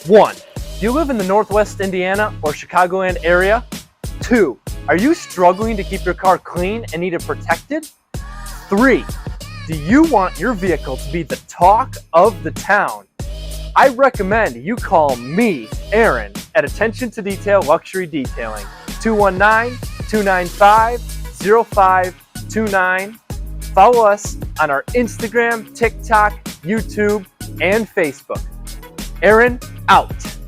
1. Do you live in the Northwest Indiana or Chicagoland area? 2. Are you struggling to keep your car clean and need it protected? 3. Do you want your vehicle to be the talk of the town? I recommend you call me, Aaron, at Attention to Detail Luxury Detailing, 219-295-0529. Follow us on our Instagram, TikTok, YouTube, and Facebook. Aaron, out.